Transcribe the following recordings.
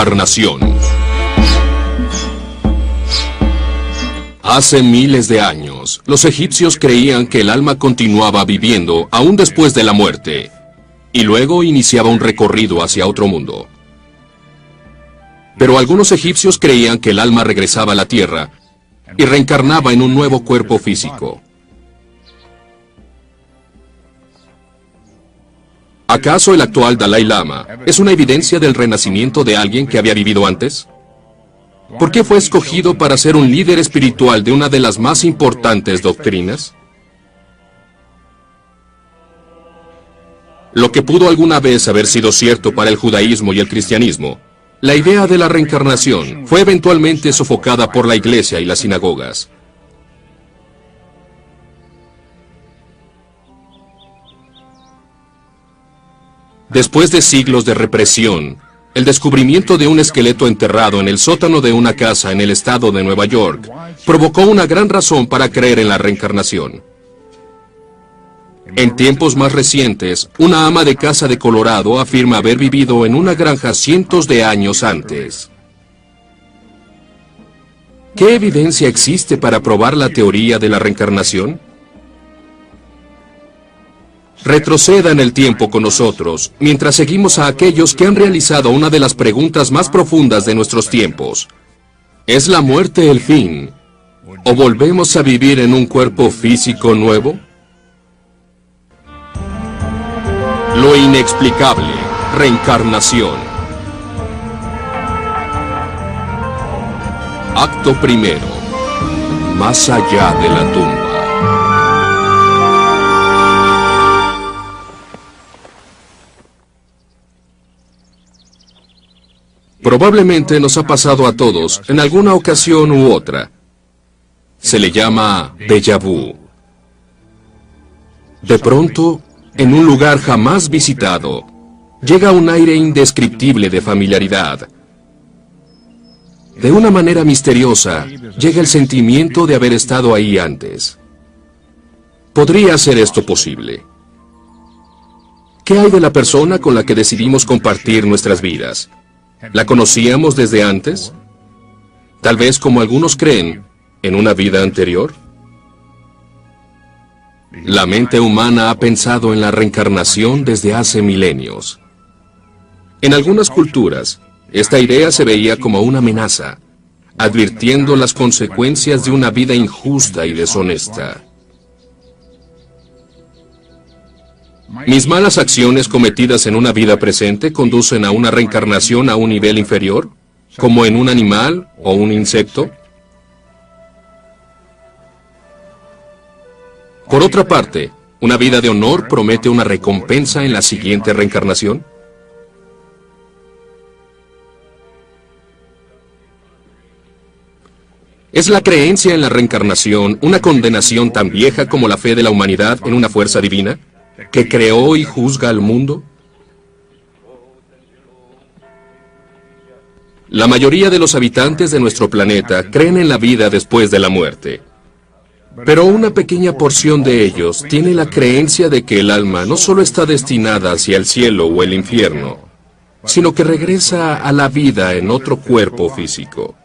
reencarnación. Hace miles de años, los egipcios creían que el alma continuaba viviendo aún después de la muerte, y luego iniciaba un recorrido hacia otro mundo. Pero algunos egipcios creían que el alma regresaba a la tierra y reencarnaba en un nuevo cuerpo físico. ¿Acaso el actual Dalai Lama es una evidencia del renacimiento de alguien que había vivido antes? ¿Por qué fue escogido para ser un líder espiritual de una de las más importantes doctrinas? Lo que pudo alguna vez haber sido cierto para el judaísmo y el cristianismo, la idea de la reencarnación fue eventualmente sofocada por la iglesia y las sinagogas. Después de siglos de represión, el descubrimiento de un esqueleto enterrado en el sótano de una casa en el estado de Nueva York provocó una gran razón para creer en la reencarnación. En tiempos más recientes, una ama de casa de Colorado afirma haber vivido en una granja cientos de años antes. ¿Qué evidencia existe para probar la teoría de la reencarnación? Retroceda en el tiempo con nosotros, mientras seguimos a aquellos que han realizado una de las preguntas más profundas de nuestros tiempos. ¿Es la muerte el fin? ¿O volvemos a vivir en un cuerpo físico nuevo? Lo inexplicable, reencarnación. Acto primero. Más allá de la tumba. Probablemente nos ha pasado a todos en alguna ocasión u otra. Se le llama déjà vu. De pronto, en un lugar jamás visitado, llega un aire indescriptible de familiaridad. De una manera misteriosa, llega el sentimiento de haber estado ahí antes. ¿Podría ser esto posible? ¿Qué hay de la persona con la que decidimos compartir nuestras vidas? ¿La conocíamos desde antes? Tal vez, como algunos creen, en una vida anterior. La mente humana ha pensado en la reencarnación desde hace milenios. En algunas culturas, esta idea se veía como una amenaza, advirtiendo las consecuencias de una vida injusta y deshonesta. ¿Mis malas acciones cometidas en una vida presente conducen a una reencarnación a un nivel inferior, como en un animal o un insecto? Por otra parte, ¿una vida de honor promete una recompensa en la siguiente reencarnación? ¿Es la creencia en la reencarnación una condenación tan vieja como la fe de la humanidad en una fuerza divina, que creó y juzga al mundo? La mayoría de los habitantes de nuestro planeta creen en la vida después de la muerte. Pero una pequeña porción de ellos tiene la creencia de que el alma no solo está destinada hacia el cielo o el infierno, sino que regresa a la vida en otro cuerpo físico.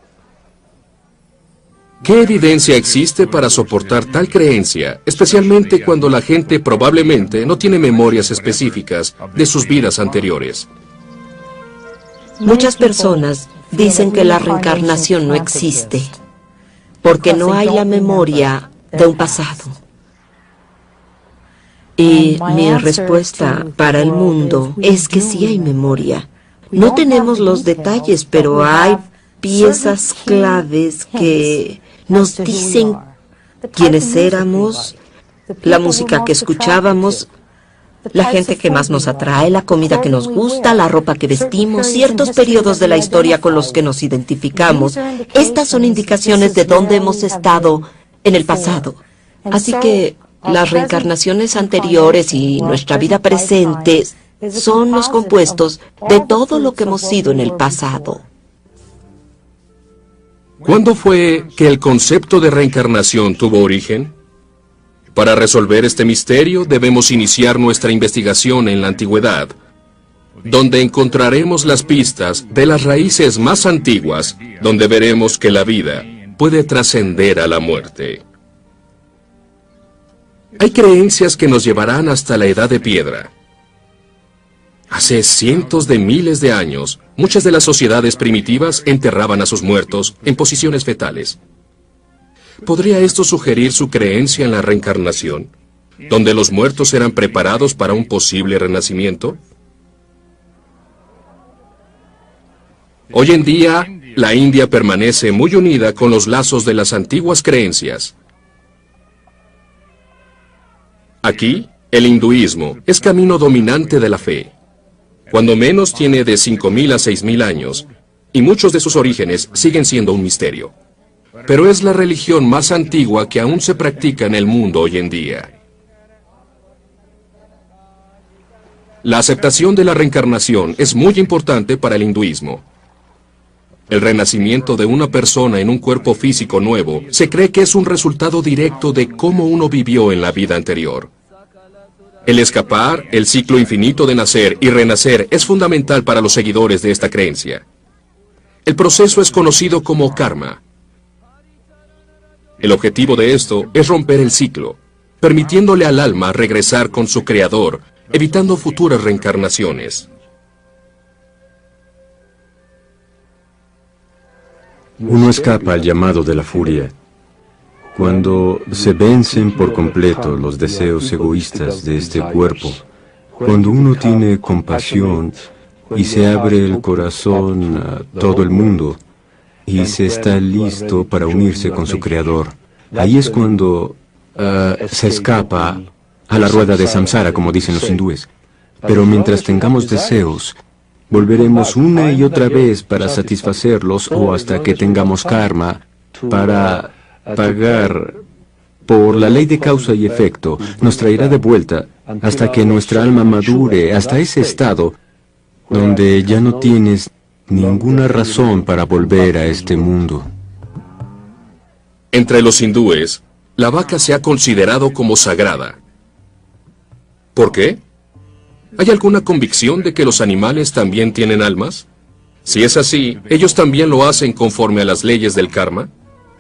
¿Qué evidencia existe para soportar tal creencia, especialmente cuando la gente probablemente no tiene memorias específicas de sus vidas anteriores? Muchas personas dicen que la reencarnación no existe, porque no hay la memoria de un pasado. Y mi respuesta para el mundo es que sí hay memoria. No tenemos los detalles, pero hay piezas claves que nos dicen quiénes éramos, la música que escuchábamos, la gente que más nos atrae, la comida que nos gusta, la ropa que vestimos, ciertos periodos de la historia con los que nos identificamos. Estas son indicaciones de dónde hemos estado en el pasado. Así que las reencarnaciones anteriores y nuestra vida presente son los compuestos de todo lo que hemos sido en el pasado. ¿Cuándo fue que el concepto de reencarnación tuvo origen? Para resolver este misterio debemos iniciar nuestra investigación en la antigüedad, donde encontraremos las pistas de las raíces más antiguas, donde veremos que la vida puede trascender a la muerte. Hay creencias que nos llevarán hasta la edad de piedra. Hace cientos de miles de años, muchas de las sociedades primitivas enterraban a sus muertos en posiciones fetales. ¿Podría esto sugerir su creencia en la reencarnación, donde los muertos eran preparados para un posible renacimiento? Hoy en día, la India permanece muy unida con los lazos de las antiguas creencias. Aquí, el hinduismo es camino dominante de la fe. Cuando menos tiene de 5.000 a 6.000 años, y muchos de sus orígenes siguen siendo un misterio. Pero es la religión más antigua que aún se practica en el mundo hoy en día. La aceptación de la reencarnación es muy importante para el hinduismo. El renacimiento de una persona en un cuerpo físico nuevo se cree que es un resultado directo de cómo uno vivió en la vida anterior. El escapar, el ciclo infinito de nacer y renacer es fundamental para los seguidores de esta creencia. El proceso es conocido como karma. El objetivo de esto es romper el ciclo, permitiéndole al alma regresar con su creador, evitando futuras reencarnaciones. Uno escapa al llamado de la furia. Cuando se vencen por completo los deseos egoístas de este cuerpo, cuando uno tiene compasión y se abre el corazón a todo el mundo y se está listo para unirse con su Creador, ahí es cuando se escapa a la rueda de samsara, como dicen los hindúes. Pero mientras tengamos deseos, volveremos una y otra vez para satisfacerlos o hasta que tengamos karma para pagar por la ley de causa y efecto. Nos traerá de vuelta hasta que nuestra alma madure hasta ese estado donde ya no tienes ninguna razón para volver a este mundo. Entre los hindúes, la vaca se ha considerado como sagrada. ¿Por qué? ¿Hay alguna convicción de que los animales también tienen almas? Si es así, ¿ellos también lo hacen conforme a las leyes del karma,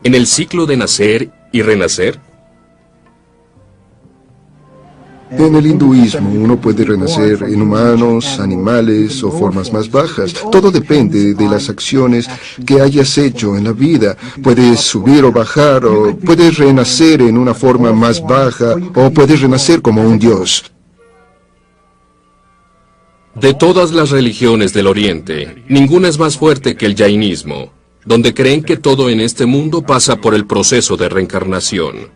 en el ciclo de nacer y renacer? En el hinduismo uno puede renacer en humanos, animales o formas más bajas. Todo depende de las acciones que hayas hecho en la vida. Puedes subir o bajar, o puedes renacer en una forma más baja, o puedes renacer como un dios. De todas las religiones del Oriente, ninguna es más fuerte que el jainismo, donde creen que todo en este mundo pasa por el proceso de reencarnación.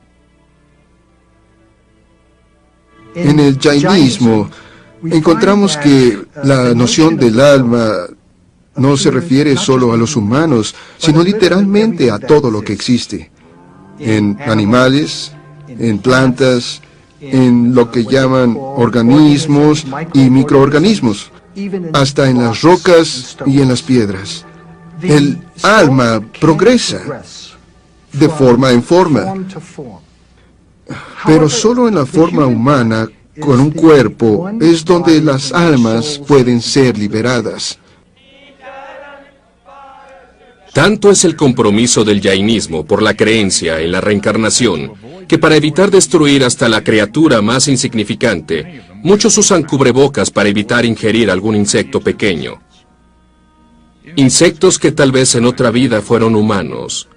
En el jainismo encontramos que la noción del alma no se refiere solo a los humanos, sino literalmente a todo lo que existe. En animales, en plantas, en lo que llaman organismos y microorganismos, hasta en las rocas y en las piedras. El alma progresa de forma en forma, pero solo en la forma humana, con un cuerpo, es donde las almas pueden ser liberadas. Tanto es el compromiso del jainismo por la creencia en la reencarnación, que para evitar destruir hasta la criatura más insignificante, muchos usan cubrebocas para evitar ingerir algún insecto pequeño. Insectos que tal vez en otra vida fueron humanos.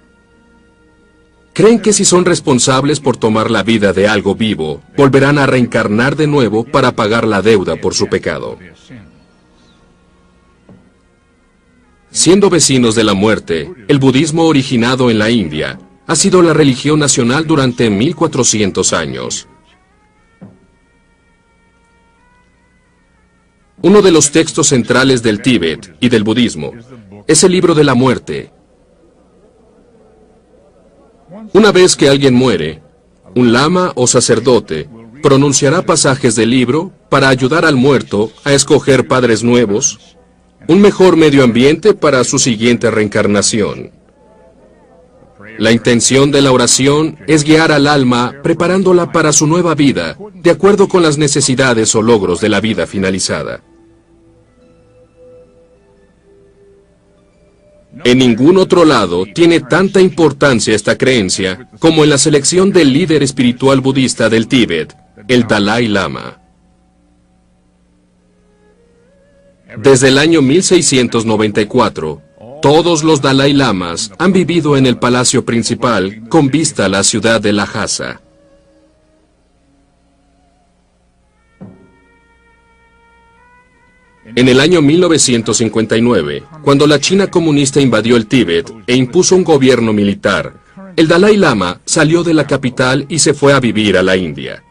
Creen que si son responsables por tomar la vida de algo vivo, volverán a reencarnar de nuevo para pagar la deuda por su pecado. Siendo vecinos de la muerte, el budismo originado en la India ha sido la religión nacional durante 1400 años. Uno de los textos centrales del Tíbet y del budismo es el libro de la muerte. Una vez que alguien muere, un lama o sacerdote pronunciará pasajes del libro para ayudar al muerto a escoger padres nuevos, un mejor medio ambiente para su siguiente reencarnación. La intención de la oración es guiar al alma preparándola para su nueva vida, de acuerdo con las necesidades o logros de la vida finalizada. En ningún otro lado tiene tanta importancia esta creencia como en la selección del líder espiritual budista del Tíbet, el Dalai Lama. Desde el año 1694, todos los Dalai Lamas han vivido en el palacio principal con vista a la ciudad de Lhasa. En el año 1959, cuando la China comunista invadió el Tíbet e impuso un gobierno militar, el Dalai Lama salió de la capital y se fue a vivir a la India.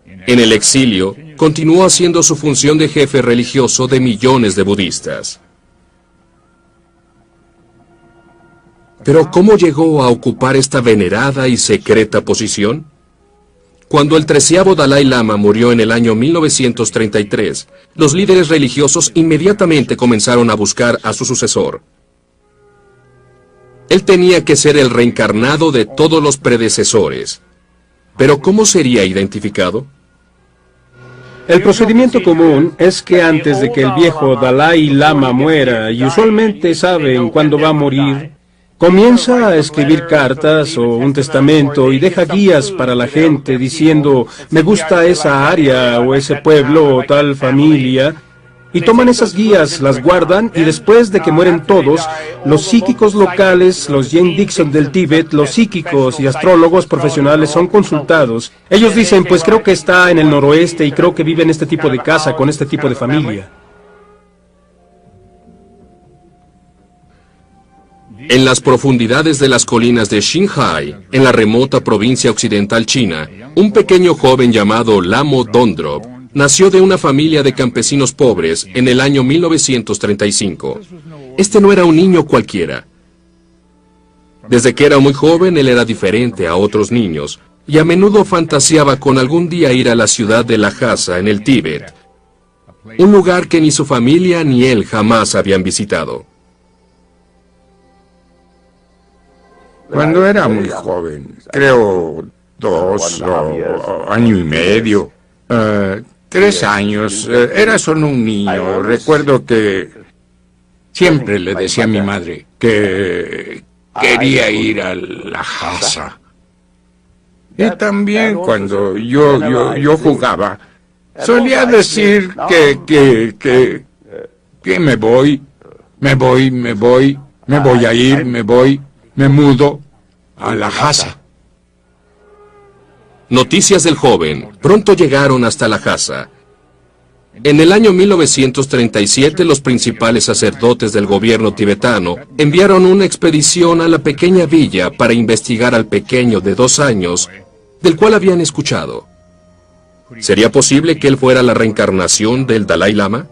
En el exilio, continuó haciendo su función de jefe religioso de millones de budistas. Pero ¿cómo llegó a ocupar esta venerada y secreta posición? Cuando el 13º Dalai Lama murió en el año 1933, los líderes religiosos inmediatamente comenzaron a buscar a su sucesor. Él tenía que ser el reencarnado de todos los predecesores. ¿Pero cómo sería identificado? El procedimiento común es que antes de que el viejo Dalai Lama muera, y usualmente saben cuándo va a morir, comienza a escribir cartas o un testamento y deja guías para la gente diciendo, me gusta esa área o ese pueblo o tal familia, y toman esas guías, las guardan y después de que mueren todos, los psíquicos locales, los Jane Dixon del Tíbet, los psíquicos y astrólogos profesionales son consultados. Ellos dicen, pues creo que está en el noroeste y creo que vive en este tipo de casa con este tipo de familia. En las profundidades de las colinas de Xinhai, en la remota provincia occidental china, un pequeño joven llamado Lamo Dondrop nació de una familia de campesinos pobres en el año 1935. Este no era un niño cualquiera. Desde que era muy joven, él era diferente a otros niños, y a menudo fantaseaba con algún día ir a la ciudad de Lhasa, en el Tíbet, un lugar que ni su familia ni él jamás habían visitado. Cuando era muy joven, creo 2 o año y medio, 3 años, era solo un niño. Recuerdo que siempre le decía a mi madre que quería ir a Lhasa. Y también cuando yo jugaba, solía decir que me voy a ir, me mudo a Lhasa. Noticias del joven pronto llegaron hasta Lhasa. En el año 1937, los principales sacerdotes del gobierno tibetano enviaron una expedición a la pequeña villa para investigar al pequeño de 2 años, del cual habían escuchado. ¿Sería posible que él fuera la reencarnación del Dalai Lama?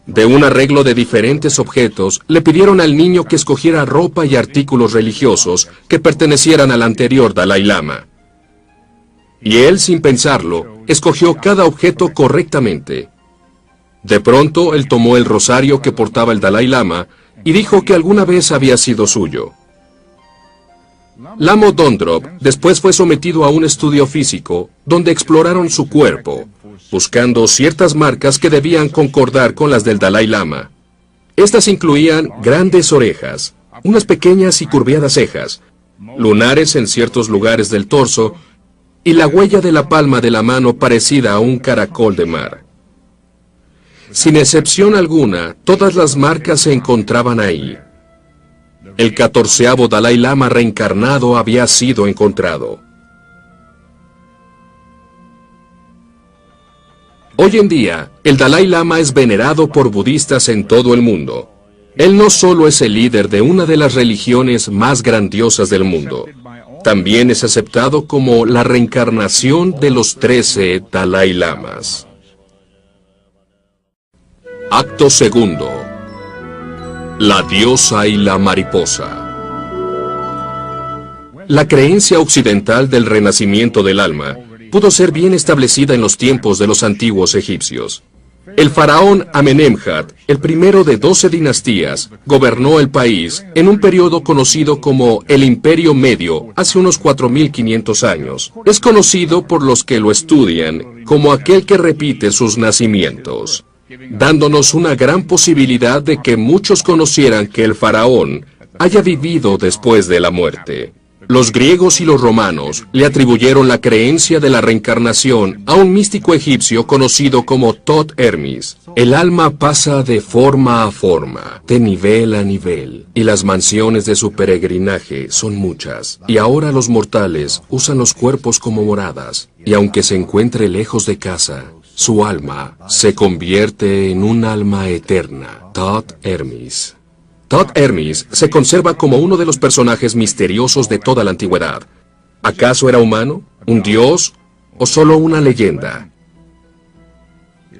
De un arreglo de diferentes objetos, le pidieron al niño que escogiera ropa y artículos religiosos que pertenecieran al anterior Dalai Lama. Y él, sin pensarlo, escogió cada objeto correctamente. De pronto, él tomó el rosario que portaba el Dalai Lama y dijo que alguna vez había sido suyo. Lamo Dondrop después fue sometido a un estudio físico donde exploraron su cuerpo, buscando ciertas marcas que debían concordar con las del Dalai Lama. Estas incluían grandes orejas, unas pequeñas y curviadas cejas, lunares en ciertos lugares del torso y la huella de la palma de la mano parecida a un caracol de mar. Sin excepción alguna, todas las marcas se encontraban ahí. El 14º Dalai Lama reencarnado había sido encontrado. Hoy en día, el Dalai Lama es venerado por budistas en todo el mundo. Él no solo es el líder de una de las religiones más grandiosas del mundo, también es aceptado como la reencarnación de los 13 Dalai Lamas. Acto segundo. La diosa y la mariposa. La creencia occidental del renacimiento del alma pudo ser bien establecida en los tiempos de los antiguos egipcios. El faraón Amenemhat, el primero de 12 dinastías, gobernó el país en un periodo conocido como el Imperio Medio hace unos 4500 años. Es conocido por los que lo estudian como aquel que repite sus nacimientos. dándonos una gran posibilidad de que muchos conocieran que el faraón haya vivido después de la muerte. Los griegos y los romanos le atribuyeron la creencia de la reencarnación a un místico egipcio conocido como Thoth Hermes. El alma pasa de forma a forma, de nivel a nivel, y las mansiones de su peregrinaje son muchas. Y ahora los mortales usan los cuerpos como moradas, y aunque se encuentre lejos de casa, su alma se convierte en un alma eterna. Thoth Hermes. Thoth Hermes se conserva como uno de los personajes misteriosos de toda la antigüedad. ¿Acaso era humano, un dios o solo una leyenda?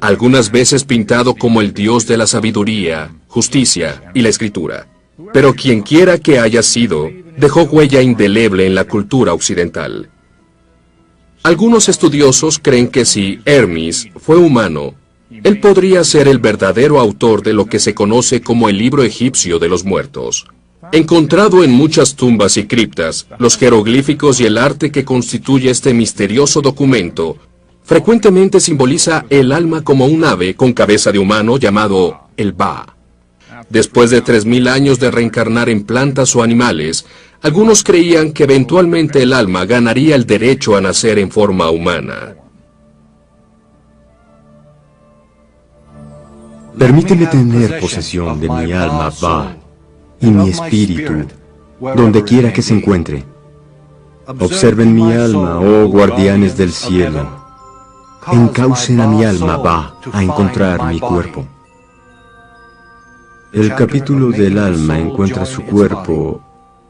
Algunas veces pintado como el dios de la sabiduría, justicia y la escritura. Pero quienquiera que haya sido, dejó huella indeleble en la cultura occidental. Algunos estudiosos creen que si Hermes fue humano, él podría ser el verdadero autor de lo que se conoce como el libro egipcio de los muertos. Encontrado en muchas tumbas y criptas, los jeroglíficos y el arte que constituye este misterioso documento frecuentemente simboliza el alma como un ave con cabeza de humano llamado el Ba. Después de 3000 años de reencarnar en plantas o animales, algunos creían que eventualmente el alma ganaría el derecho a nacer en forma humana. Permíteme tener posesión de mi alma, Ba, y mi espíritu, donde quiera que se encuentre. Observen mi alma, oh guardianes del cielo. Encaucen a mi alma, Ba, a encontrar mi cuerpo. El capítulo del alma encuentra su cuerpo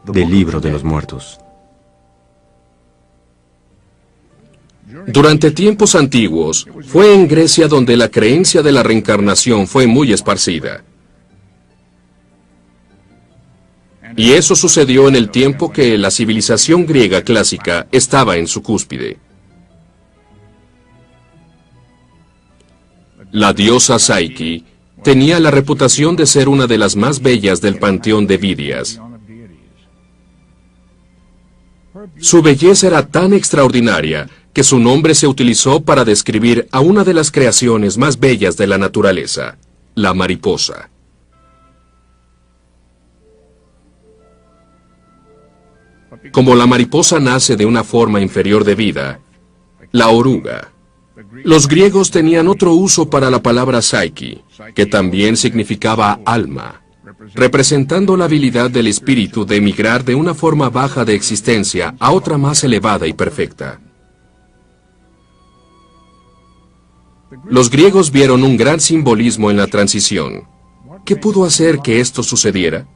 del libro de los muertos. Durante tiempos antiguos, fue en Grecia donde la creencia de la reencarnación fue muy esparcida. Y eso sucedió en el tiempo que la civilización griega clásica estaba en su cúspide. La diosa Psyche tenía la reputación de ser una de las más bellas del panteón de Vidias. Su belleza era tan extraordinaria que su nombre se utilizó para describir a una de las creaciones más bellas de la naturaleza, la mariposa. Como la mariposa nace de una forma inferior de vida, la oruga. Los griegos tenían otro uso para la palabra psyche, que también significaba alma, representando la habilidad del espíritu de emigrar de una forma baja de existencia a otra más elevada y perfecta. Los griegos vieron un gran simbolismo en la transición. ¿Qué pudo hacer que esto sucediera?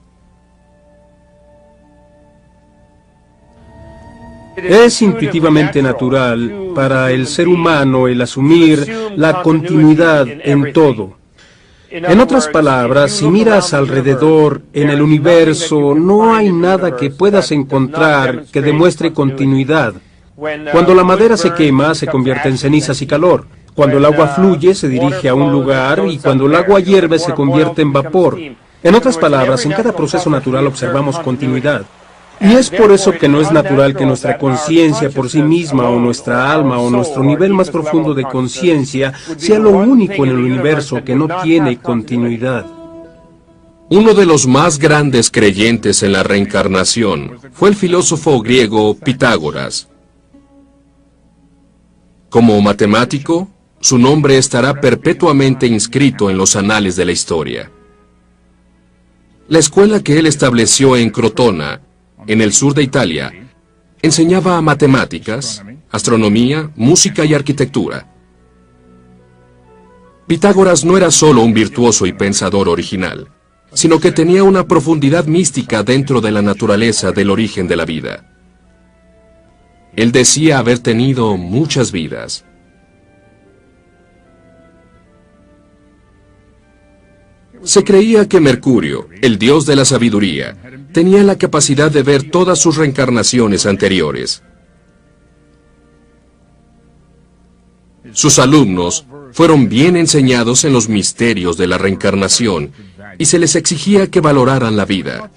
Es intuitivamente natural para el ser humano el asumir la continuidad en todo. En otras palabras, si miras alrededor en el universo, no hay nada que puedas encontrar que demuestre continuidad. Cuando la madera se quema, se convierte en cenizas y calor. Cuando el agua fluye, se dirige a un lugar, y cuando el agua hierve, se convierte en vapor. En otras palabras, en cada proceso natural observamos continuidad. Y es por eso que no es natural que nuestra conciencia por sí misma, o nuestra alma, o nuestro nivel más profundo de conciencia, sea lo único en el universo que no tiene continuidad. Uno de los más grandes creyentes en la reencarnación fue el filósofo griego Pitágoras. Como matemático, su nombre estará perpetuamente inscrito en los anales de la historia. La escuela que él estableció en Crotona, en el sur de Italia, enseñaba matemáticas, astronomía, música y arquitectura. Pitágoras no era solo un virtuoso y pensador original, sino que tenía una profundidad mística dentro de la naturaleza del origen de la vida. Él decía haber tenido muchas vidas. Se creía que Mercurio, el dios de la sabiduría, tenía la capacidad de ver todas sus reencarnaciones anteriores. Sus alumnos fueron bien enseñados en los misterios de la reencarnación y se les exigía que valoraran la vida.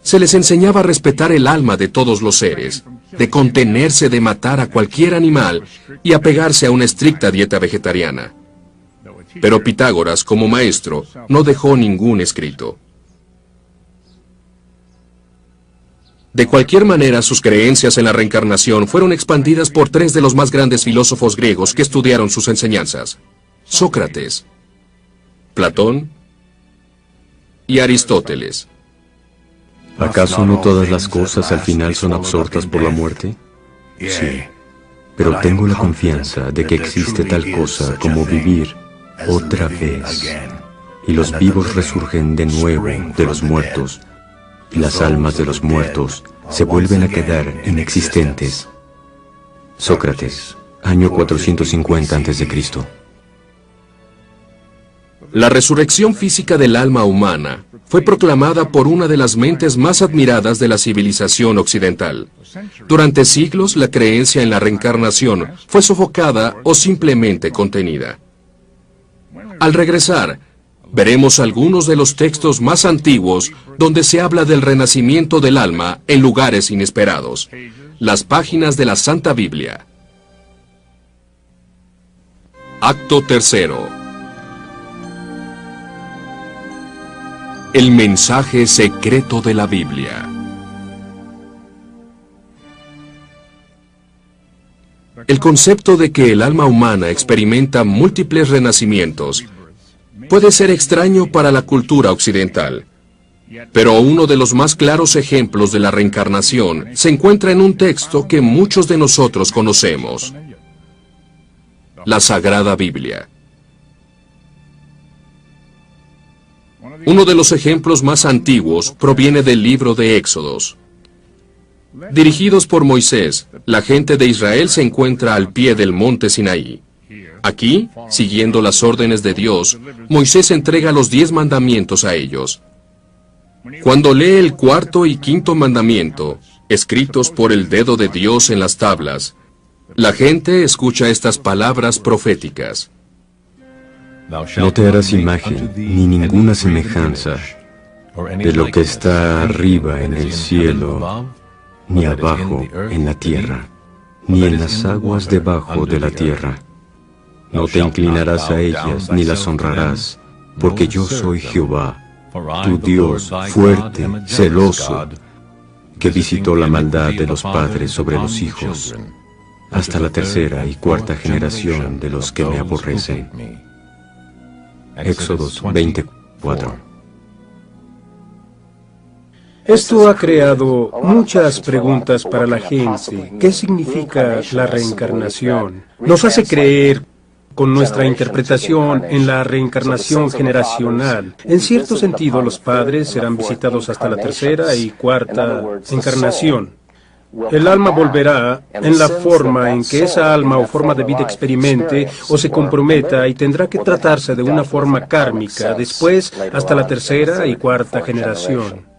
Se les enseñaba a respetar el alma de todos los seres, de contenerse de matar a cualquier animal y apegarse a una estricta dieta vegetariana. pero Pitágoras, como maestro, no dejó ningún escrito. De cualquier manera, sus creencias en la reencarnación fueron expandidas por tres de los más grandes filósofos griegos que estudiaron sus enseñanzas: Sócrates, Platón y Aristóteles. ¿Acaso no todas las cosas al final son absortas por la muerte? Sí, pero tengo la confianza de que existe tal cosa como vivir otra vez, y los vivos resurgen de nuevo de los muertos, y las almas de los muertos se vuelven a quedar inexistentes. Sócrates, año 450 a.C. La resurrección física del alma humana fue proclamada por una de las mentes más admiradas de la civilización occidental. Durante siglos, la creencia en la reencarnación fue sofocada o simplemente contenida. Al regresar, veremos algunos de los textos más antiguos donde se habla del renacimiento del alma en lugares inesperados. Las páginas de la Santa Biblia. Acto tercero. El mensaje secreto de la Biblia. El concepto de que el alma humana experimenta múltiples renacimientos puede ser extraño para la cultura occidental, pero uno de los más claros ejemplos de la reencarnación se encuentra en un texto que muchos de nosotros conocemos: la Sagrada Biblia. Uno de los ejemplos más antiguos proviene del libro de Éxodos. Dirigidos por Moisés, la gente de Israel se encuentra al pie del monte Sinaí. Aquí, siguiendo las órdenes de Dios, Moisés entrega los 10 mandamientos a ellos. Cuando lee el cuarto y quinto mandamiento, escritos por el dedo de Dios en las tablas, la gente escucha estas palabras proféticas: No te harás imagen ni ninguna semejanza de lo que está arriba en el cielo, ni abajo en la tierra, ni en las aguas debajo de la tierra. No te inclinarás a ellas ni las honrarás, porque yo soy Jehová, tu Dios fuerte, celoso, que visitó la maldad de los padres sobre los hijos, hasta la tercera y cuarta generación de los que me aborrecen. Éxodos 24. Esto ha creado muchas preguntas para la gente. ¿Qué significa la reencarnación? Nos hace creer, con nuestra interpretación, en la reencarnación generacional. En cierto sentido, los padres serán visitados hasta la tercera y cuarta encarnación. El alma volverá en la forma en que esa alma o forma de vida experimente o se comprometa, y tendrá que tratarse de una forma kármica después hasta la tercera y cuarta generación.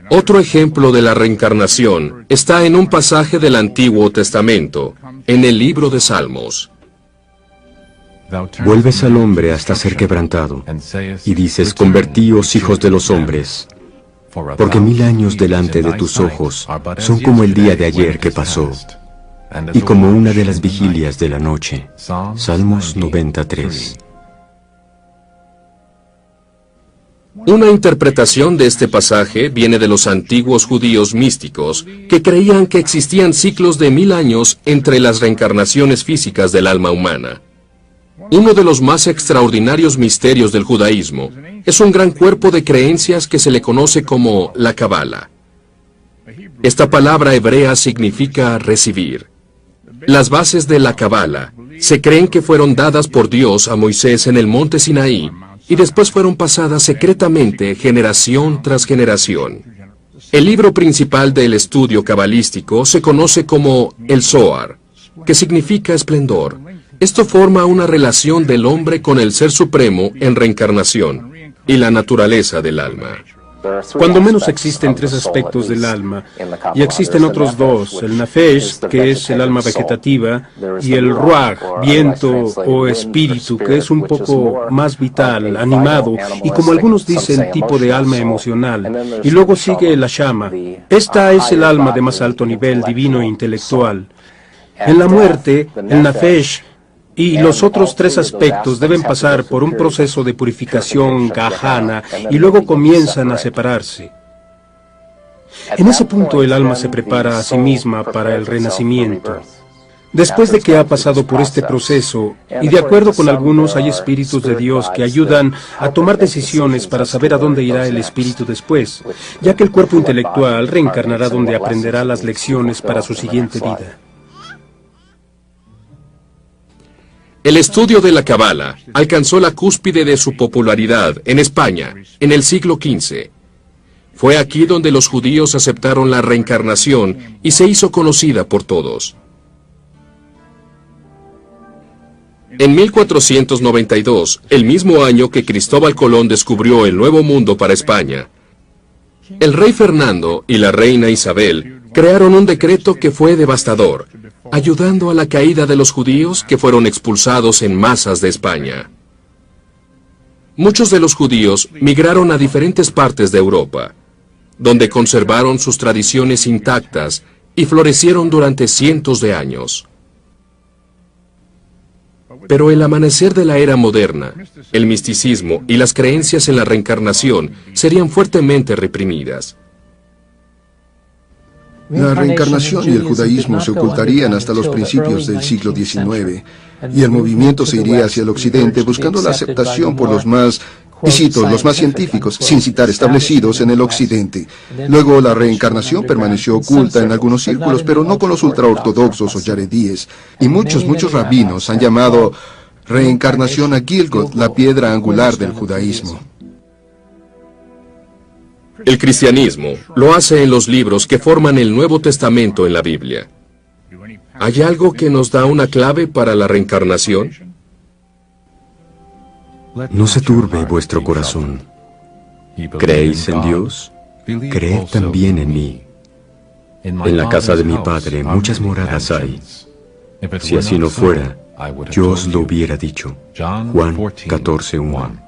Otro ejemplo de la reencarnación está en un pasaje del Antiguo Testamento, en el libro de Salmos. Vuelves al hombre hasta ser quebrantado, y dices: convertíos, hijos de los hombres, porque 1000 años delante de tus ojos son como el día de ayer que pasó, y como una de las vigilias de la noche. Salmos 93. Una interpretación de este pasaje viene de los antiguos judíos místicos, que creían que existían ciclos de 1000 años entre las reencarnaciones físicas del alma humana. Uno de los más extraordinarios misterios del judaísmo es un gran cuerpo de creencias que se le conoce como la Kabbalah. Esta palabra hebrea significa recibir. Las bases de la Kabbalah se creen que fueron dadas por Dios a Moisés en el monte Sinaí y después fueron pasadas secretamente generación tras generación. El libro principal del estudio cabalístico se conoce como el Zohar, que significa esplendor. Esto forma una relación del hombre con el Ser Supremo en reencarnación y la naturaleza del alma. Cuando menos existen 3 aspectos del alma, y existen otros 2, el nefesh, que es el alma vegetativa, y el ruach, viento o espíritu, que es un poco más vital, animado, y como algunos dicen, tipo de alma emocional. Y luego sigue la shama. Esta es el alma de más alto nivel divino e intelectual. En la muerte, el nefesh Y los otros tres aspectos deben pasar por un proceso de purificación gahana y luego comienzan a separarse. En ese punto el alma se prepara a sí misma para el renacimiento. Después de que ha pasado por este proceso, y de acuerdo con algunos hay espíritus de Dios que ayudan a tomar decisiones para saber a dónde irá el espíritu después, ya que el cuerpo intelectual reencarnará donde aprenderá las lecciones para su siguiente vida. El estudio de la Cábala alcanzó la cúspide de su popularidad en España en el siglo XV. Fue aquí donde los judíos aceptaron la reencarnación y se hizo conocida por todos. En 1492, el mismo año que Cristóbal Colón descubrió el Nuevo Mundo para España, el rey Fernando y la reina Isabel crearon un decreto que fue devastador, ayudando a la caída de los judíos que fueron expulsados en masas de España. Muchos de los judíos migraron a diferentes partes de Europa, donde conservaron sus tradiciones intactas y florecieron durante cientos de años. Pero el amanecer de la era moderna, el misticismo y las creencias en la reencarnación serían fuertemente reprimidas. La reencarnación y el judaísmo se ocultarían hasta los principios del siglo XIX, y el movimiento se iría hacia el occidente buscando la aceptación por los más, y cito, los más científicos, sin citar establecidos en el occidente. Luego la reencarnación permaneció oculta en algunos círculos, pero no con los ultraortodoxos o yaredíes, y muchos rabinos han llamado reencarnación a Gilgot, la piedra angular del judaísmo. El cristianismo lo hace en los libros que forman el Nuevo Testamento en la Biblia. ¿Hay algo que nos da una clave para la reencarnación? No se turbe vuestro corazón. ¿Creéis en Dios? Creed también en mí. En la casa de mi Padre muchas moradas hay. Si así no fuera, yo os lo hubiera dicho. Juan 14:1.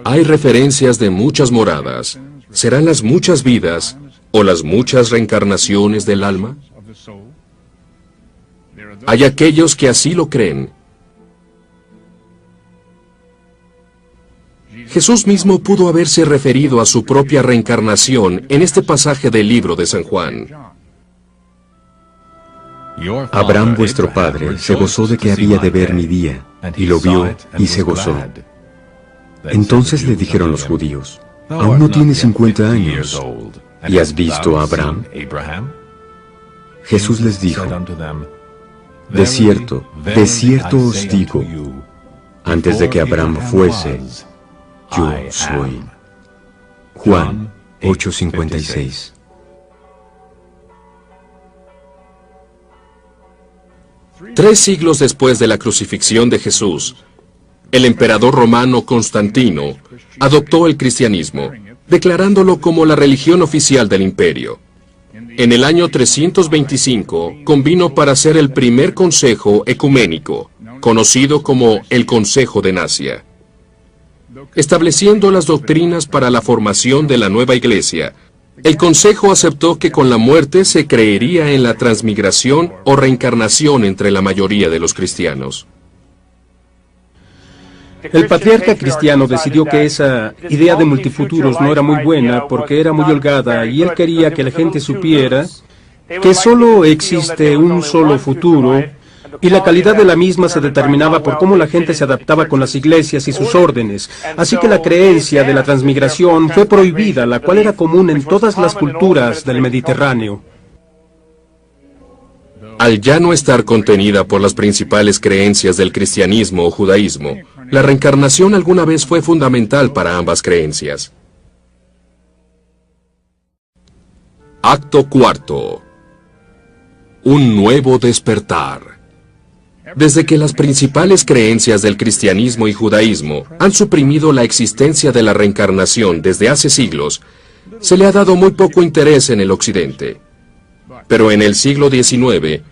Hay referencias de muchas moradas. ¿Serán las muchas vidas o las muchas reencarnaciones del alma? Hay aquellos que así lo creen. Jesús mismo pudo haberse referido a su propia reencarnación en este pasaje del libro de San Juan. Abraham vuestro padre se gozó de que había de ver mi día, y lo vio y se gozó. Entonces le dijeron los judíos, aún no tienes 50 años, ¿y has visto a Abraham? Jesús les dijo, de cierto os digo, antes de que Abraham fuese, yo soy. Juan 8:56. Tres siglos después de la crucifixión de Jesús, el emperador romano Constantino adoptó el cristianismo, declarándolo como la religión oficial del imperio. En el año 325 convino para ser el primer consejo ecuménico, conocido como el Consejo de Nacia, estableciendo las doctrinas para la formación de la nueva iglesia. El consejo aceptó que con la muerte se creería en la transmigración o reencarnación entre la mayoría de los cristianos. El patriarca cristiano decidió que esa idea de multifuturos no era muy buena porque era muy holgada y él quería que la gente supiera que solo existe un solo futuro y la calidad de la misma se determinaba por cómo la gente se adaptaba con las iglesias y sus órdenes. Así que la creencia de la transmigración fue prohibida, la cual era común en todas las culturas del Mediterráneo. Al ya no estar contenida por las principales creencias del cristianismo o judaísmo, la reencarnación alguna vez fue fundamental para ambas creencias. Acto cuarto. Un nuevo despertar. Desde que las principales creencias del cristianismo y judaísmo han suprimido la existencia de la reencarnación desde hace siglos, se le ha dado muy poco interés en el occidente. Pero en el siglo XIX,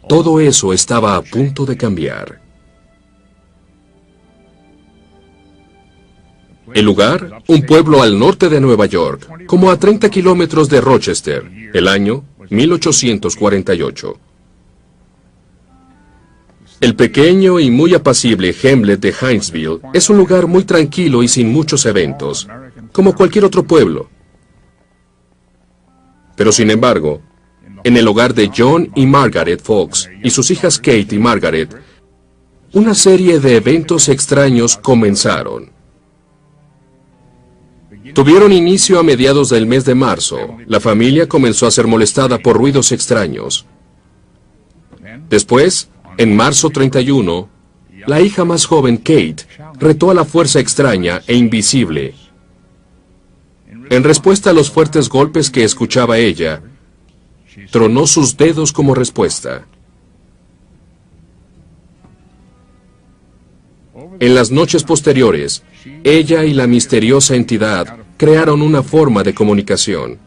todo eso estaba a punto de cambiar. El lugar, un pueblo al norte de Nueva York, como a 30 kilómetros de Rochester. El año, 1848. El pequeño y muy apacible Hamlet de Hinesville es un lugar muy tranquilo y sin muchos eventos, como cualquier otro pueblo. Pero sin embargo, en el hogar de John y Margaret Fox y sus hijas Kate y Margaret, una serie de eventos extraños comenzaron. Tuvieron inicio a mediados del mes de marzo. La familia comenzó a ser molestada por ruidos extraños. Después, en marzo 31, la hija más joven, Kate, retó a la fuerza extraña e invisible. En respuesta a los fuertes golpes que escuchaba ella, tronó sus dedos como respuesta. En las noches posteriores, ella y la misteriosa entidad crearon una forma de comunicación.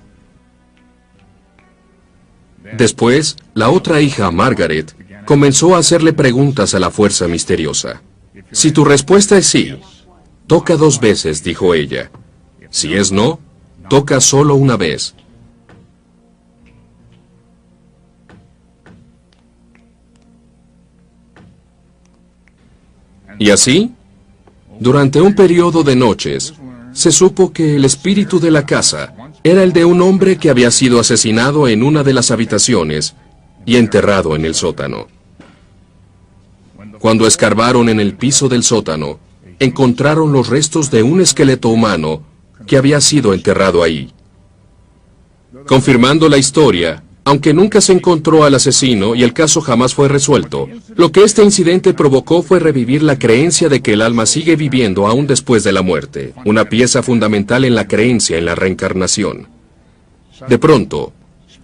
Después, la otra hija, Margaret, comenzó a hacerle preguntas a la fuerza misteriosa. Si tu respuesta es sí, toca 2 veces, dijo ella. Si es no, toca solo una vez. Y así, durante un periodo de noches, se supo que el espíritu de la casa era el de un hombre que había sido asesinado en una de las habitaciones y enterrado en el sótano. Cuando escarbaron en el piso del sótano, encontraron los restos de un esqueleto humano que había sido enterrado ahí. Confirmando la historia, aunque nunca se encontró al asesino y el caso jamás fue resuelto, lo que este incidente provocó fue revivir la creencia de que el alma sigue viviendo aún después de la muerte, una pieza fundamental en la creencia en la reencarnación. De pronto,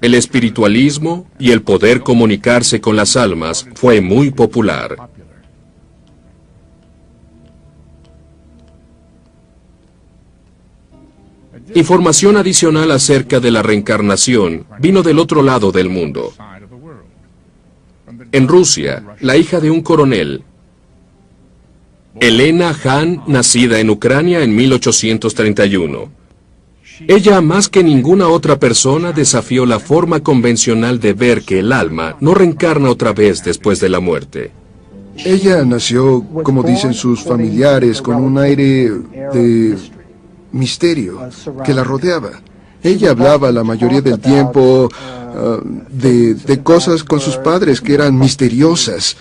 el espiritualismo y el poder comunicarse con las almas fue muy popular. Información adicional acerca de la reencarnación vino del otro lado del mundo. En Rusia, la hija de un coronel, Elena Hahn, nacida en Ucrania en 1831. Ella, más que ninguna otra persona, desafió la forma convencional de ver que el alma no reencarna otra vez después de la muerte. Ella nació, como dicen sus familiares, con un aire de misterio que la rodeaba. Ella hablaba la mayoría del tiempo de cosas con sus padres que eran misteriosas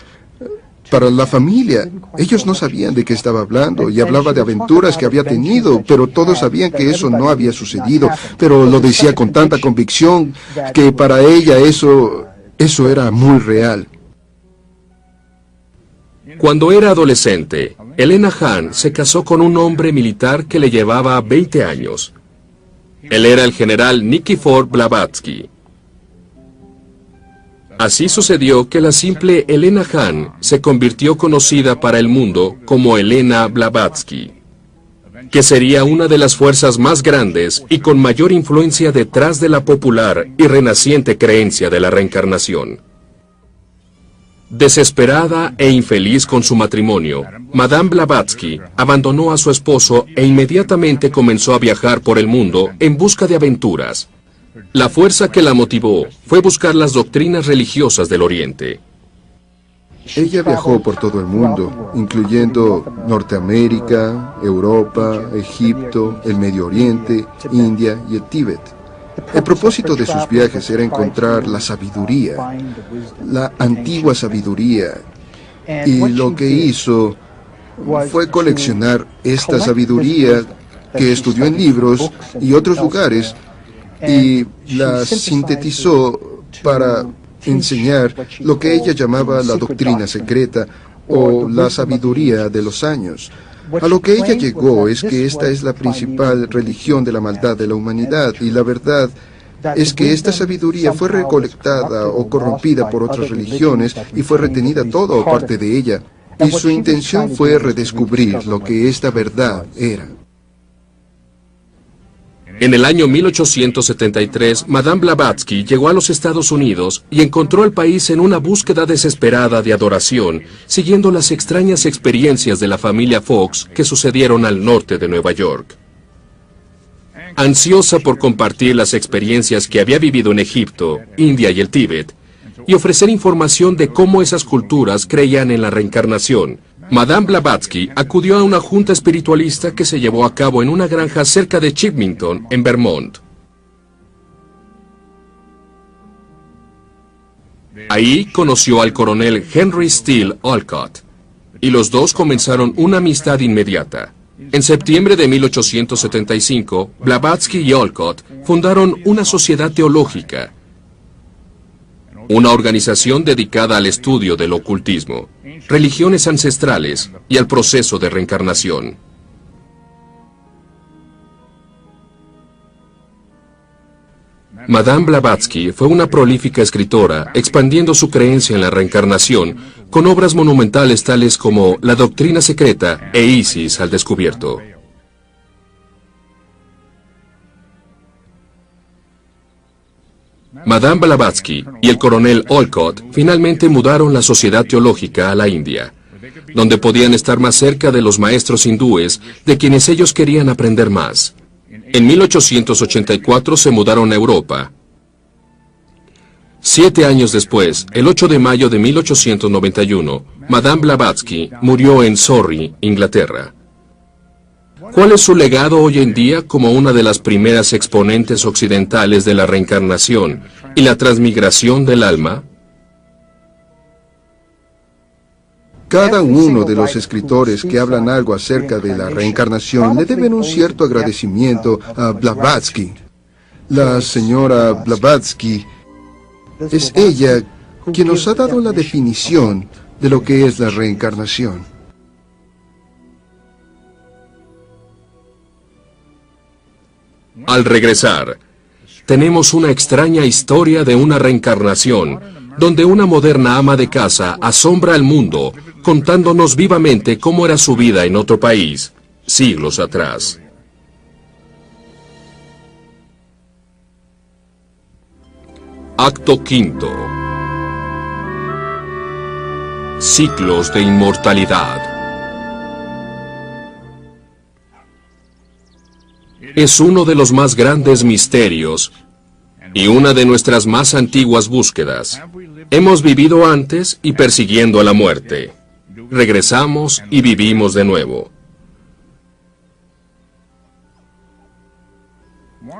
para la familia. Ellos no sabían de qué estaba hablando y hablaba de aventuras que había tenido, pero todos sabían que eso no había sucedido, pero lo decía con tanta convicción que para ella eso era muy real. Cuando era adolescente, Elena Hahn se casó con un hombre militar que le llevaba 20 años. Él era el general Nikifor Blavatsky. Así sucedió que la simple Elena Hahn se convirtió conocida para el mundo como Elena Blavatsky, que sería una de las fuerzas más grandes y con mayor influencia detrás de la popular y renaciente creencia de la reencarnación. Desesperada e infeliz con su matrimonio, Madame Blavatsky abandonó a su esposo e inmediatamente comenzó a viajar por el mundo en busca de aventuras. La fuerza que la motivó fue buscar las doctrinas religiosas del Oriente. Ella viajó por todo el mundo, incluyendo Norteamérica, Europa, Egipto, el Medio Oriente, India y el Tíbet. El propósito de sus viajes era encontrar la sabiduría, la antigua sabiduría, y lo que hizo fue coleccionar esta sabiduría que estudió en libros y otros lugares y la sintetizó para enseñar lo que ella llamaba la doctrina secreta o la sabiduría de los años. A lo que ella llegó es que esta es la principal religión de la maldad de la humanidad, y la verdad es que esta sabiduría fue recolectada o corrompida por otras religiones y fue retenida toda o parte de ella, y su intención fue redescubrir lo que esta verdad era. En el año 1873, Madame Blavatsky llegó a los Estados Unidos y encontró el país en una búsqueda desesperada de adoración, siguiendo las extrañas experiencias de la familia Fox que sucedieron al norte de Nueva York. ansiosa por compartir las experiencias que había vivido en Egipto, India y el Tíbet, y ofrecer información de cómo esas culturas creían en la reencarnación, Madame Blavatsky acudió a una junta espiritualista que se llevó a cabo en una granja cerca de Chipmington, en Vermont. Ahí conoció al coronel Henry Steele Olcott, y los dos comenzaron una amistad inmediata. En septiembre de 1875, Blavatsky y Olcott fundaron una sociedad teológica, una organización dedicada al estudio del ocultismo, religiones ancestrales y al proceso de reencarnación. Madame Blavatsky fue una prolífica escritora, expandiendo su creencia en la reencarnación con obras monumentales tales como La Doctrina Secreta e Isis al Descubierto. Madame Blavatsky y el coronel Olcott finalmente mudaron la sociedad teológica a la India, donde podían estar más cerca de los maestros hindúes de quienes ellos querían aprender más. En 1884 se mudaron a Europa. 7 años después, el 8 de mayo de 1891, Madame Blavatsky murió en Surrey, Inglaterra. ¿Cuál es su legado hoy en día como una de las primeras exponentes occidentales de la reencarnación y la transmigración del alma? Cada uno de los escritores que hablan algo acerca de la reencarnación le deben un cierto agradecimiento a Blavatsky. La señora Blavatsky es ella quien nos ha dado la definición de lo que es la reencarnación. Al regresar, tenemos una extraña historia de una reencarnación, donde una moderna ama de casa asombra al mundo, contándonos vivamente cómo era su vida en otro país, siglos atrás. Acto quinto. Ciclos de inmortalidad. Es uno de los más grandes misterios y una de nuestras más antiguas búsquedas. Hemos vivido antes y persiguiendo a la muerte. Regresamos y vivimos de nuevo.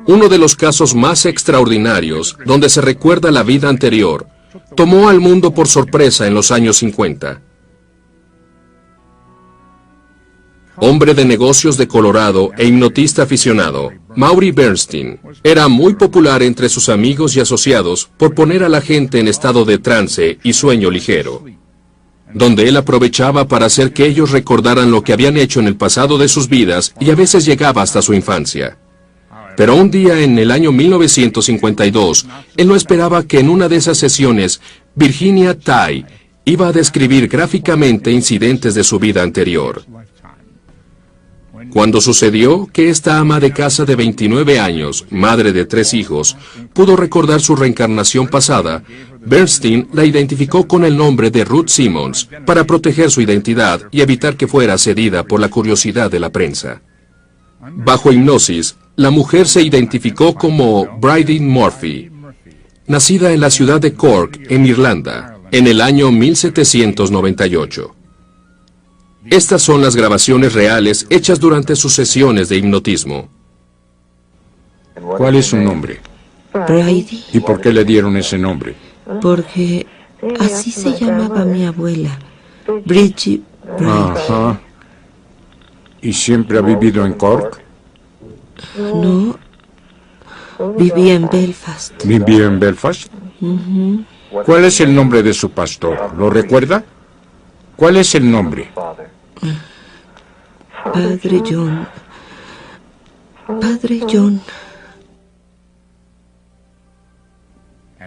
Uno de los casos más extraordinarios, donde se recuerda la vida anterior, tomó al mundo por sorpresa en los años 50. Hombre de negocios de Colorado e hipnotista aficionado, Maury Bernstein era muy popular entre sus amigos y asociados por poner a la gente en estado de trance y sueño ligero, donde él aprovechaba para hacer que ellos recordaran lo que habían hecho en el pasado de sus vidas y a veces llegaba hasta su infancia. Pero un día en el año 1952, él no esperaba que en una de esas sesiones, Virginia Tighe iba a describir gráficamente incidentes de su vida anterior. Cuando sucedió que esta ama de casa de 29 años, madre de 3 hijos, pudo recordar su reencarnación pasada, Bernstein la identificó con el nombre de Ruth Simmons para proteger su identidad y evitar que fuera cedida por la curiosidad de la prensa. Bajo hipnosis, la mujer se identificó como Bridie Murphy, nacida en la ciudad de Cork, en Irlanda, en el año 1798. Estas son las grabaciones reales hechas durante sus sesiones de hipnotismo. ¿Cuál es su nombre? Bridie, ¿Y por qué le dieron ese nombre? porque así se llamaba mi abuela, Bridget Bridie. Ajá. ¿Y siempre ha vivido en Cork? No, vivía en Belfast. ¿Vivió en Belfast? ¿Cuál es el nombre de su pastor? ¿Lo recuerda? ¿Cuál es el nombre? Padre John. Padre John.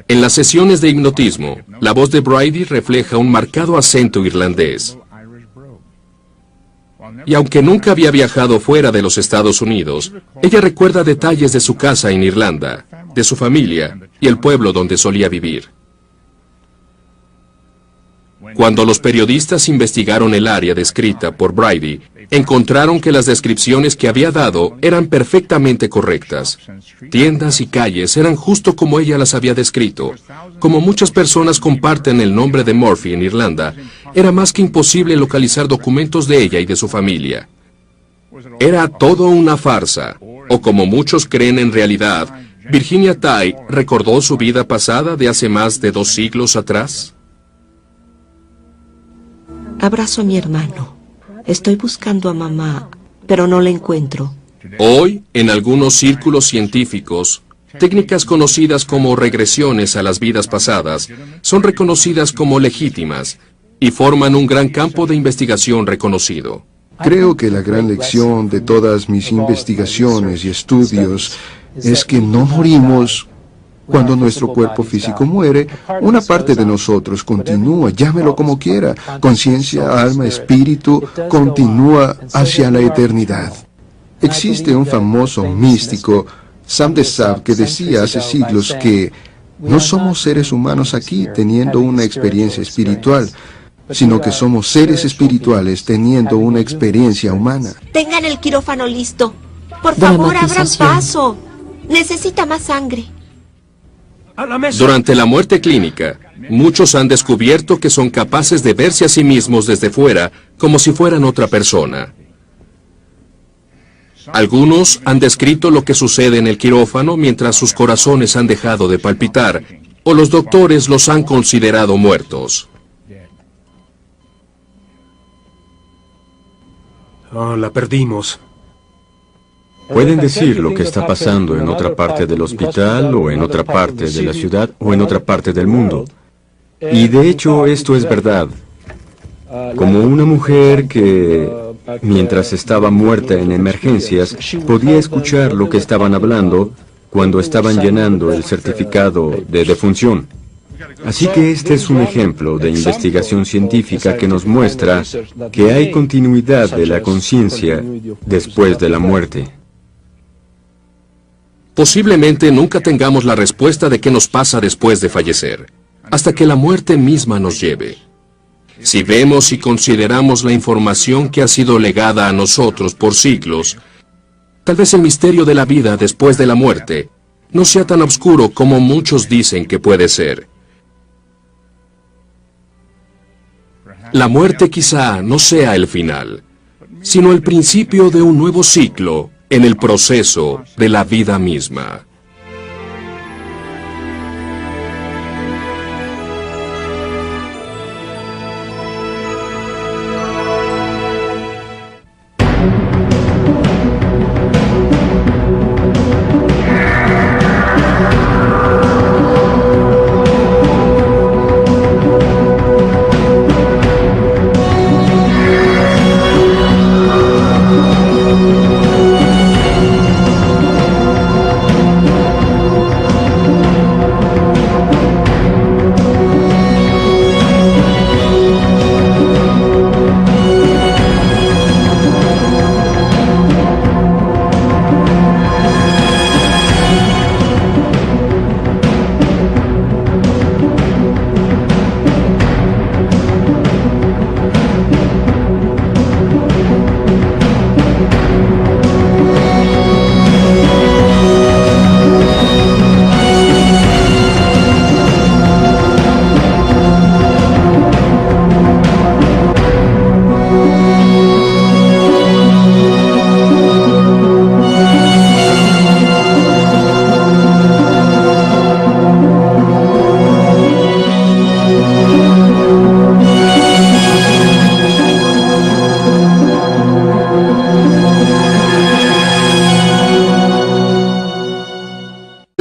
En las sesiones de hipnotismo, la voz de Bridie refleja un marcado acento irlandés. Y aunque nunca había viajado fuera de los Estados Unidos, ella recuerda detalles de su casa en Irlanda, de su familia y el pueblo donde solía vivir. Cuando los periodistas investigaron el área descrita por Brady, encontraron que las descripciones que había dado eran perfectamente correctas. Tiendas y calles eran justo como ella las había descrito. Como muchas personas comparten el nombre de Murphy en Irlanda, era más que imposible localizar documentos de ella y de su familia. Era todo una farsa, o como muchos creen en realidad, ¿Virginia Tighe recordó su vida pasada de hace más de 2 siglos atrás? Abrazo a mi hermano. Estoy buscando a mamá, pero no la encuentro. Hoy, en algunos círculos científicos, técnicas conocidas como regresiones a las vidas pasadas son reconocidas como legítimas y forman un gran campo de investigación reconocido. Creo que la gran lección de todas mis investigaciones y estudios es que no morimos. Cuando nuestro cuerpo físico muere, una parte de nosotros continúa, llámelo como quiera, conciencia, alma, espíritu, continúa hacia la eternidad. Existe un famoso místico, Sam de Sab, que decía hace siglos que no somos seres humanos aquí teniendo una experiencia espiritual, sino que somos seres espirituales teniendo una experiencia humana. Tengan el quirófano listo. Por favor, abran paso. Necesita más sangre. Durante la muerte clínica, muchos han descubierto que son capaces de verse a sí mismos desde fuera como si fueran otra persona. Algunos han descrito lo que sucede en el quirófano mientras sus corazones han dejado de palpitar, o los doctores los han considerado muertos. Oh, la perdimos. Pueden decir lo que está pasando en otra parte del hospital, o en otra parte de la ciudad, o en otra parte del mundo. Y de hecho esto es verdad. Como una mujer que, mientras estaba muerta en emergencias, podía escuchar lo que estaban hablando cuando estaban llenando el certificado de defunción. Así que este es un ejemplo de investigación científica que nos muestra que hay continuidad de la conciencia después de la muerte. Posiblemente nunca tengamos la respuesta de qué nos pasa después de fallecer, hasta que la muerte misma nos lleve. Si vemos y consideramos la información que ha sido legada a nosotros por siglos, tal vez el misterio de la vida después de la muerte no sea tan oscuro como muchos dicen que puede ser. La muerte quizá no sea el final, sino el principio de un nuevo ciclo en el proceso de la vida misma.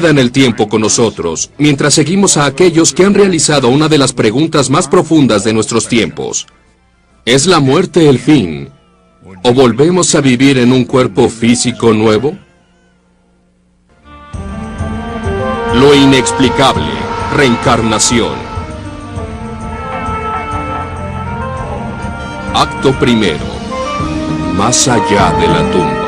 En el tiempo con nosotros, mientras seguimos a aquellos que han realizado una de las preguntas más profundas de nuestros tiempos. ¿Es la muerte el fin? ¿O volvemos a vivir en un cuerpo físico nuevo? Lo inexplicable, reencarnación. Acto primero. Más allá de la tumba.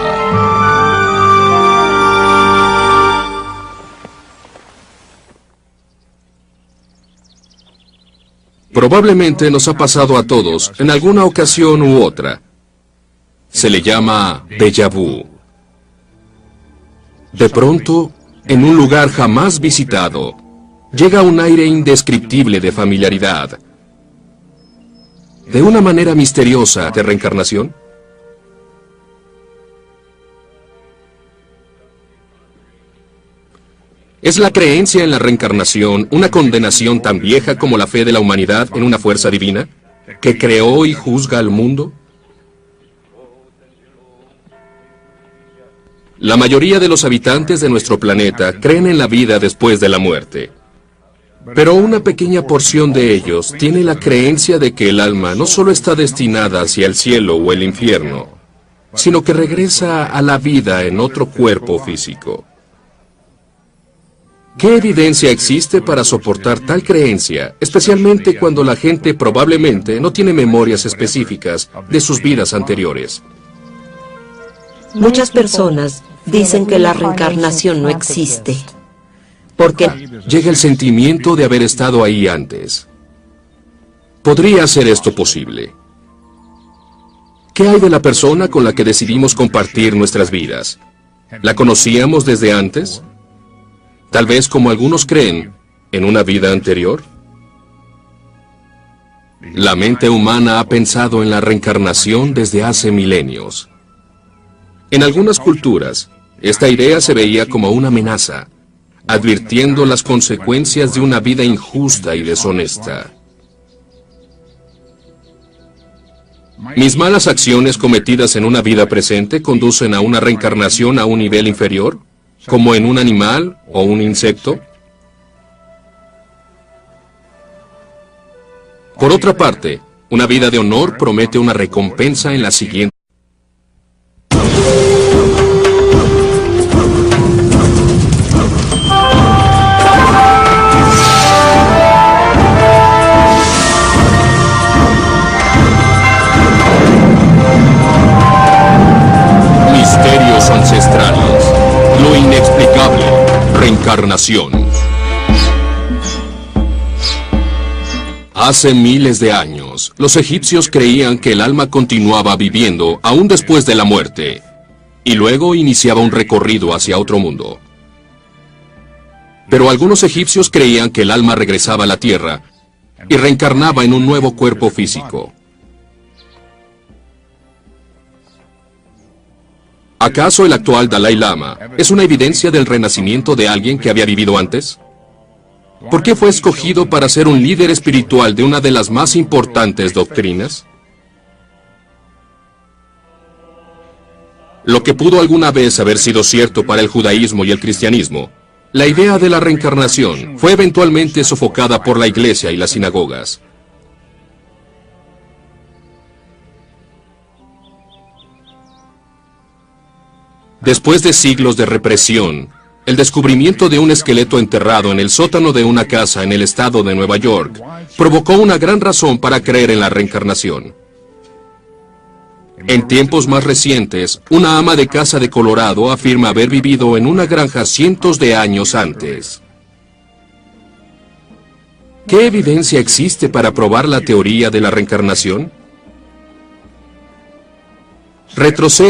Probablemente nos ha pasado a todos en alguna ocasión u otra. Se le llama déjà vu. De pronto, en un lugar jamás visitado, llega un aire indescriptible de familiaridad. De una manera misteriosa de reencarnación. ¿Es la creencia en la reencarnación una condenación tan vieja como la fe de la humanidad en una fuerza divina, que creó y juzga al mundo? La mayoría de los habitantes de nuestro planeta creen en la vida después de la muerte. Pero una pequeña porción de ellos tiene la creencia de que el alma no solo está destinada hacia el cielo o el infierno, sino que regresa a la vida en otro cuerpo físico. ¿Qué evidencia existe para soportar tal creencia, especialmente cuando la gente probablemente no tiene memorias específicas de sus vidas anteriores? Muchas personas dicen que la reencarnación no existe, porque llega el sentimiento de haber estado ahí antes. ¿Podría ser esto posible? ¿Qué hay de la persona con la que decidimos compartir nuestras vidas? ¿La conocíamos desde antes? Tal vez, como algunos creen, en una vida anterior. La mente humana ha pensado en la reencarnación desde hace milenios. En algunas culturas, esta idea se veía como una amenaza, advirtiendo las consecuencias de una vida injusta y deshonesta. ¿Mis malas acciones cometidas en una vida presente conducen a una reencarnación a un nivel inferior, como en un animal o un insecto? Por otra parte, una vida de honor promete una recompensa en la siguiente. Misterios ancestrales. Lo inexplicable. Reencarnación. Hace miles de años, los egipcios creían que el alma continuaba viviendo aún después de la muerte, y luego iniciaba un recorrido hacia otro mundo. Pero algunos egipcios creían que el alma regresaba a la tierra y reencarnaba en un nuevo cuerpo físico. ¿Acaso el actual Dalai Lama es una evidencia del renacimiento de alguien que había vivido antes? ¿Por qué fue escogido para ser un líder espiritual de una de las más importantes doctrinas? Lo que pudo alguna vez haber sido cierto para el judaísmo y el cristianismo, la idea de la reencarnación fue eventualmente sofocada por la iglesia y las sinagogas. Después de siglos de represión, el descubrimiento de un esqueleto enterrado en el sótano de una casa en el estado de Nueva York provocó una gran razón para creer en la reencarnación. En tiempos más recientes, una ama de casa de Colorado afirma haber vivido en una granja cientos de años antes. ¿Qué evidencia existe para probar la teoría de la reencarnación? Retrocede